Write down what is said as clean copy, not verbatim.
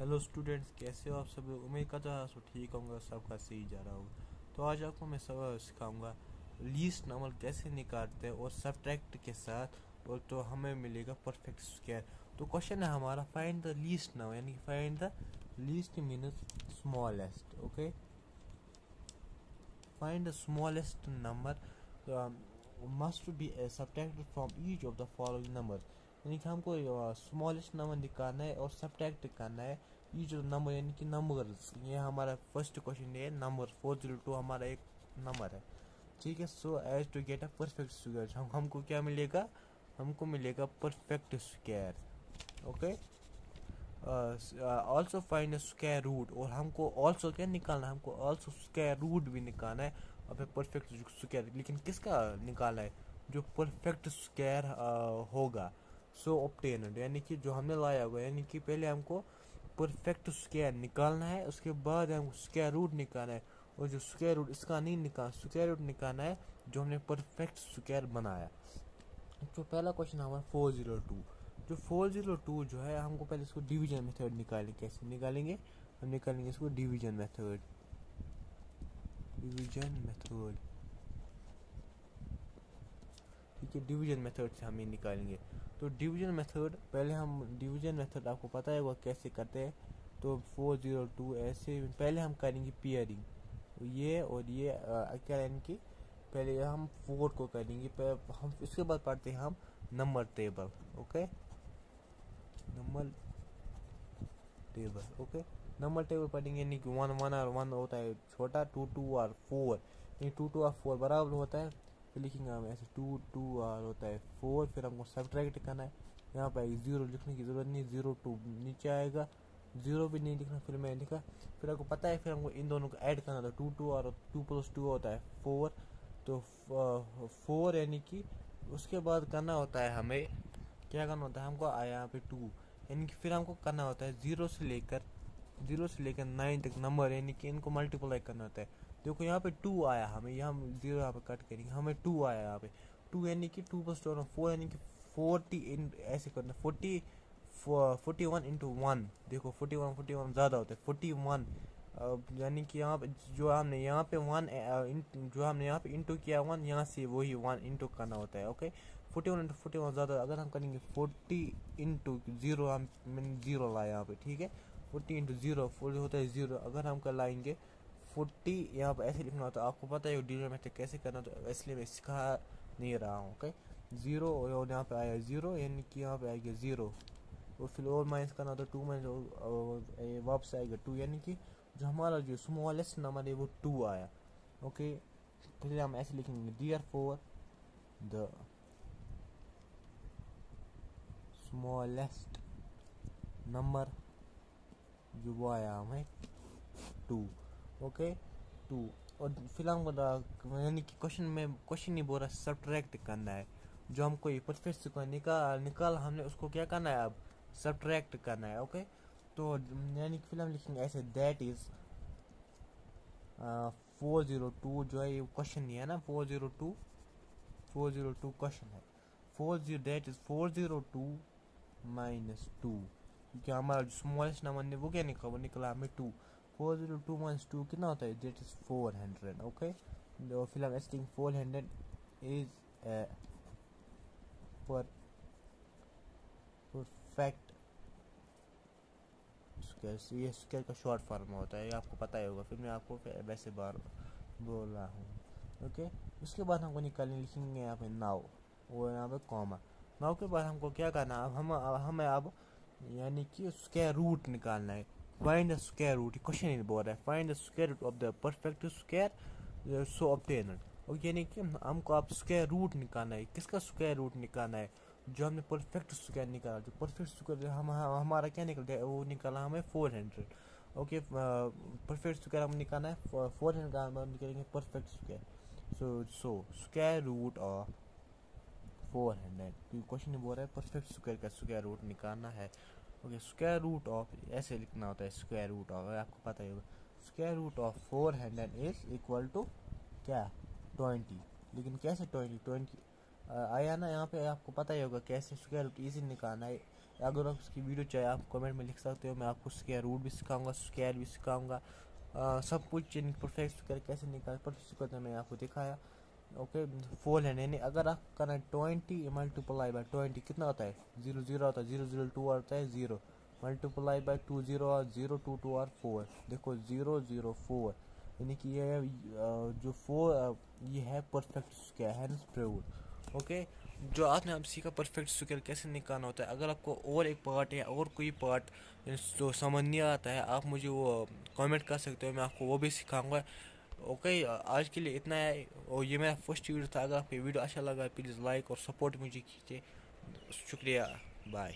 Hello students, कैसे हो आप सब? उम्मीद करता हूँ सब ठीक होंगे, सबका सही जा रहा होगा। तो आज आपको मैं सब सिखाऊंगा लीस्ट नंबर कैसे निकालते हैं और सब्ट्रैक्ट के साथ, और तो हमें मिलेगा परफेक्ट स्क्वायर। तो क्वेश्चन है हमारा, फाइंड द लीस्ट नंबर, यानी find the least means smallest. Okay, find the smallest number must be subtracted from each of the following number. यानी कि हमको स्मॉलेस्ट नंबर निकालना है और सब्ट्रैक्ट करना है ईच ऑफ नंबर, यानी कि नंबर्स। ये हमारा फर्स्ट क्वेश्चन है, नंबर 402 हमारा एक नंबर है। ठीक है, so as to get a perfect square हमको क्या मिलेगा? हमको मिलेगा perfect square. Okay, also find square root, और हमको ऑल्सो क्या निकालना है? हमको ऑल्सो स्क्वायर रूट भी निकालना है और फिर परफेक्ट स्क्वायर। लेकिन किसका निकालना है? जो परफेक्ट स्क्वायर होगा। सो ऑब्टेन्ड, यानी कि जो हमने लाया होगा, यानी कि पहले हमको परफेक्ट स्क्वायर निकालना है, उसके बाद हमको स्क्वायर रूट निकालना है। और जो स्क्वायर रूट इसका नहीं निकाल, स्क्वायर रूट निकालना है जो हमने परफेक्ट स्क्वायर बनाया। जो पहला क्वेश्चन हमारा 402, जो 402 जो है, हमको पहले इसको डिवीजन मेथड निकालेंगे। कैसे निकालेंगे? हम निकालेंगे इसको डिवीजन मेथड। डिवीजन मेथड, ठीक है, डिवीजन मेथड से हम ये निकालेंगे। तो डिवीजन मेथड, पहले हम डिवीजन मेथड आपको पता है वो कैसे करते हैं। तो 402 ऐसे पहले हम करेंगे पेयरिंग, ये और ये क्या, यानी कि पहले हम 4 को करेंगे, हम इसके बाद पढ़ते हैं हम number table. Okay, number table. Okay, number table पढ़ेंगे, यानी कि 1 1 और 1 होता है छोटा, 2 2 और 4, यानी 2 2 और 4 बराबर होता है। फिर लिखेंगे हम ऐसे 2 2 और होता है 4, फिर हमको सब्ट्रैक्ट करना है। यहाँ पे जीरो लिखने की जरूरत नहीं, 0 2 नीचे आएगा, जीरो भी नहीं लिखना। फिर मैं लिखा, फिर आपको पता है फिर हमको इन दोनों को ऐड करना था। 2 2 और 2 + 2 होता है 4। तो 4, यानी कि उसके बाद करना होता है हमें, क्या करना होता है हमको आया यहाँ पे 2, यानी कि फिर हमको करना होता है 0 से लेकर 9 तक नंबर, यानी कि इनको मल्टीप्लाई करना होता है। देखो यहाँ पे 2 आया हमें, यहाँ हम 0 यहाँ पे कट करेंगे, हमें 2 आया यहाँ पे 2, यानी कि 2 + 2 4, यानी कि 40 इन ऐसे करना, 41 इंटू 1। देखो 41 ज़्यादा होता है 41, यानी कि यहाँ पे जो हमने यहाँ पे 1, जो हमने यहाँ पे इंटू किया 1, यहाँ से वही 1 इंटू करना होता है। ओके, 41 ज़्यादा, अगर हम करेंगे 40 इंटू 0, हम मैंने 0 लाया यहाँ पे, ठीक है। 40 इंटू 0 4 होता है 0। अगर हम कर लाएंगे 40, यहाँ पर ऐसे लिखना होता है, आपको पता है डिवीजन मेथड कैसे करना, तो इसलिए मैं सिखा नहीं रहा हूँ। ओके, 0 और यहाँ पे आया 0, यानी कि यहाँ पे आएगा 0, और फिर और माइनस करना होता है 2 माइनस वापस आएगा 2, यानी कि जो हमारा जो स्मॉलेस्ट नंबर है वो 2 आया। ओके, फिर हम ऐसे लिखेंगे, dear for the smallest number, जो वो आया हमें 2। ओके, 2। और फिर हमको यानी कि क्वेश्चन नहीं बोल रहा, सब्ट्रैक्ट करना है। जो हमको ये परफेक्ट स्क्वायर निकाल हमने, उसको क्या करना है? अब सब्ट्रैक्ट करना है। ओके, तो यानी कि फिर हम लिखेंगे ऐसे, दैट इज 402, जो है ये क्वेश्चन नहीं है ना, 402 क्वेश्चन है। दैट इज 402 माइनस 2, क्योंकि हमारा जो स्मॉलेस्ट नंबर ने वो क्या निकला? वो निकला हमें 2। 402 माइनस 2 कितना होता है? That is 400। ओके, फिर हम ऐसे 400 इज परफेक्ट स्क्वायर। ये स्क्वायर का शॉर्ट फॉर्म होता है, ये आपको पता ही होगा, फिर मैं आपको वैसे बार बोल रहा हूँ। ओके, उसके बाद हमको निकालने लिखेंगे यहाँ पे नाउ, और यहाँ पे कॉमा। नाउ के बाद हमको क्या करना? अब हमें अब यानी कि स्क्वायर रूट निकालना है। Find the square root, question ही बोल रहा है, find the square root of the perfect square so obtained. और यानी कि हमको आप स्क्वायर रूट निकालना है। किसका स्क्वायर रूट निकालना है? जो हमने परफेक्ट स्क्वायर निकाला, जो परफेक्ट स्क्वायर हमारा क्या निकल गया? वो निकाला हमें 400। ओके, परफेक्ट स्क्वायर हम निकालना है 400 का, हम निकालेंगे perfect square. So square root of 400, क्योंकि क्वेश्चन बोल रहा है परफेक्ट स्क्वायर का स्क्वायर रूट निकालना है। ओके, स्क्वायर रूट ऑफ ऐसे लिखना होता है, स्क्वायर रूट ऑफ आपको पता ही होगा। Square root of 400 is equal to क्या? 20। लेकिन कैसे 20 आया ना यहाँ पे, आपको पता ही होगा कैसे स्क्वायर रूट इजी निकालना है। अगर आप उसकी वीडियो चाहिए आप कमेंट में लिख सकते हो, मैं आपको स्क्वायर रूट भी सिखाऊंगा, स्क्वायर भी सिखाऊंगा, सब कुछ परफेक्ट स्क्वायर कैसे निकाल, परफेक्ट स्क्वायर मैंने आपको दिखाया। ओके, 4 है यानी अगर आप करना 20 मल्टीप्लाई बाय 20 कितना होता है, 0 0 आता है, 0 0 2 आता है 0, मल्टीप्लाई बाय 2 0 और 0 2 2 और 4, देखो 0 0 4, यानी कि ये जो 4 ये है परफेक्ट स्क्वायर है प्रूव्ड। ओके, जो आपने अब सीखा परफेक्ट स्क्वायर कैसे निकालना होता है। अगर आपको और एक पार्ट या और कोई पार्ट जो समझ नहीं आता है आप मुझे वो कमेंट कर सकते हो, मैं आपको वो भी सिखाऊंगा। ओके, आज के लिए इतना है, और ये मेरा फर्स्ट वीडियो था। अगर आपको वीडियो अच्छा लगा प्लीज़ लाइक और सपोर्ट मुझे कीजिए। शुक्रिया, बाय।